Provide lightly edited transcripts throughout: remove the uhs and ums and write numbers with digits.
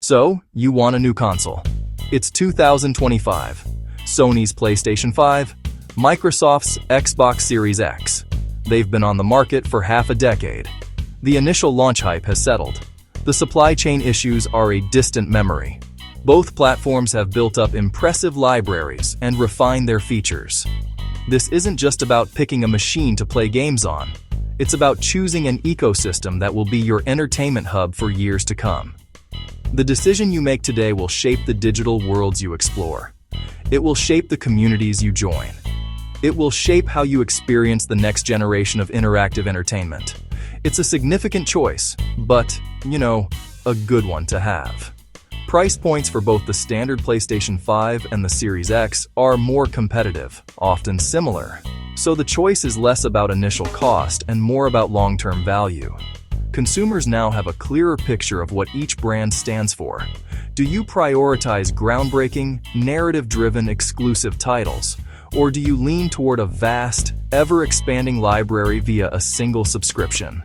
So, you want a new console. It's 2025. Sony's PlayStation 5, Microsoft's Xbox Series X. They've been on the market for half a decade. The initial launch hype has settled. The supply chain issues are a distant memory. Both platforms have built up impressive libraries and refined their features. This isn't just about picking a machine to play games on. It's about choosing an ecosystem that will be your entertainment hub for years to come. The decision you make today will shape the digital worlds you explore. It will shape the communities you join. It will shape how you experience the next generation of interactive entertainment. It's a significant choice, but, a good one to have. Price points for both the standard PlayStation 5 and the Series X are more competitive, often similar. So the choice is less about initial cost and more about long-term value. Consumers now have a clearer picture of what each brand stands for. Do you prioritize groundbreaking, narrative-driven exclusive titles, or do you lean toward a vast, ever-expanding library via a single subscription?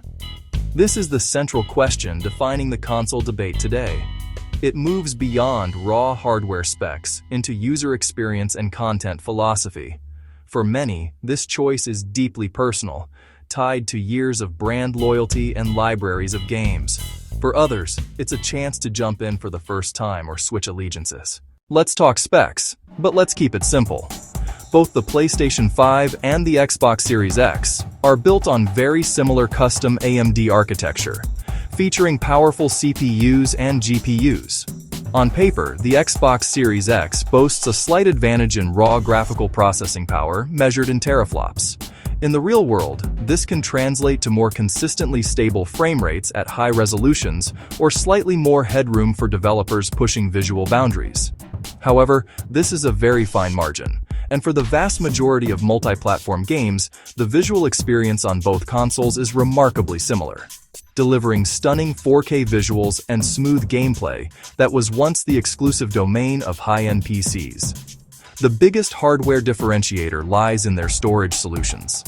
This is the central question defining the console debate today. It moves beyond raw hardware specs into user experience and content philosophy. For many, this choice is deeply personal, tied to years of brand loyalty and libraries of games. For others, it's a chance to jump in for the first time or switch allegiances. Let's talk specs, but let's keep it simple. Both the PlayStation 5 and the Xbox Series X are built on very similar custom AMD architecture, featuring powerful CPUs and GPUs. On paper, the Xbox Series X boasts a slight advantage in raw graphical processing power measured in teraflops. In the real world, this can translate to more consistently stable frame rates at high resolutions or slightly more headroom for developers pushing visual boundaries. However, this is a very fine margin, and for the vast majority of multi-platform games, the visual experience on both consoles is remarkably similar, delivering stunning 4K visuals and smooth gameplay that was once the exclusive domain of high-end PCs. The biggest hardware differentiator lies in their storage solutions.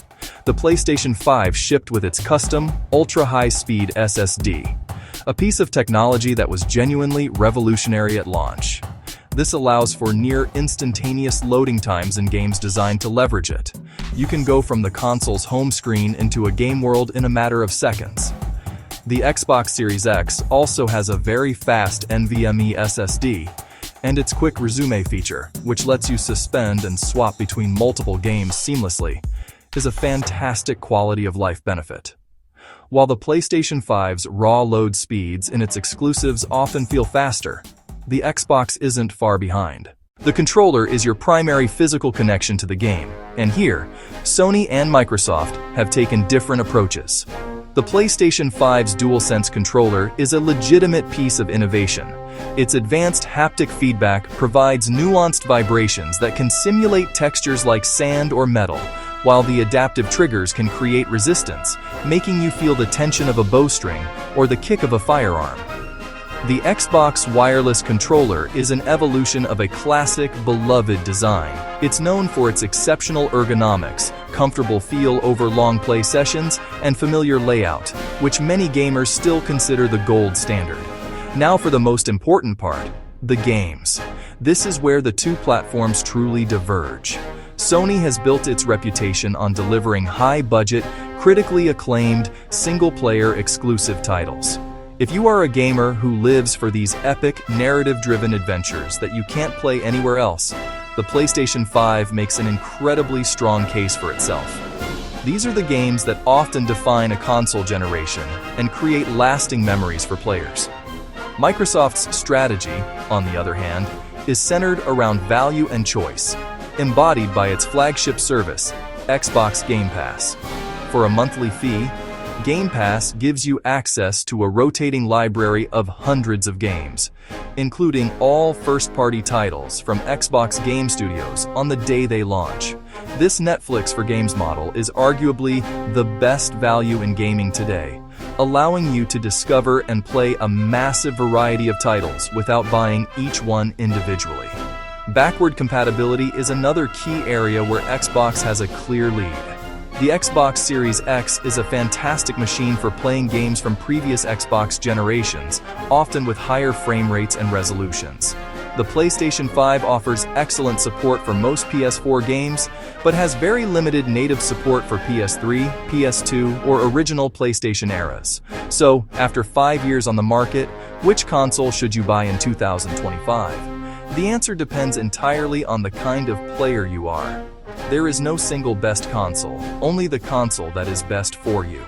The PlayStation 5 shipped with its custom, ultra-high-speed SSD, a piece of technology that was genuinely revolutionary at launch. This allows for near-instantaneous loading times in games designed to leverage it. You can go from the console's home screen into a game world in a matter of seconds. The Xbox Series X also has a very fast NVMe SSD, and its quick resume feature, which lets you suspend and swap between multiple games seamlessly, is a fantastic quality of life benefit. While the PlayStation 5's raw load speeds in its exclusives often feel faster, the Xbox isn't far behind. The controller is your primary physical connection to the game, and here, Sony and Microsoft have taken different approaches. The PlayStation 5's DualSense controller is a legitimate piece of innovation. Its advanced haptic feedback provides nuanced vibrations that can simulate textures like sand or metal, while the adaptive triggers can create resistance, making you feel the tension of a bowstring or the kick of a firearm. The Xbox wireless controller is an evolution of a classic, beloved design. It's known for its exceptional ergonomics, comfortable feel over long play sessions, and familiar layout, which many gamers still consider the gold standard. Now for the most important part, the games. This is where the two platforms truly diverge. Sony has built its reputation on delivering high-budget, critically acclaimed, single-player exclusive titles. If you are a gamer who lives for these epic, narrative-driven adventures that you can't play anywhere else, the PlayStation 5 makes an incredibly strong case for itself. These are the games that often define a console generation and create lasting memories for players. Microsoft's strategy, on the other hand, is centered around value and choice, embodied by its flagship service, Xbox Game Pass. For a monthly fee, Game Pass gives you access to a rotating library of hundreds of games, including all first-party titles from Xbox Game Studios on the day they launch. This Netflix for Games model is arguably the best value in gaming today, allowing you to discover and play a massive variety of titles without buying each one individually. Backward compatibility is another key area where Xbox has a clear lead. The Xbox Series X is a fantastic machine for playing games from previous Xbox generations, often with higher frame rates and resolutions. The PlayStation 5 offers excellent support for most PS4 games, but has very limited native support for PS3, PS2, or original PlayStation eras. So, after 5 years on the market, which console should you buy in 2025? The answer depends entirely on the kind of player you are. There is no single best console, only the console that is best for you.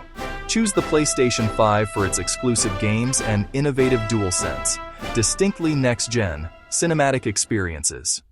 Choose the PlayStation 5 for its exclusive games and innovative DualSense, distinctly next-gen, cinematic experiences.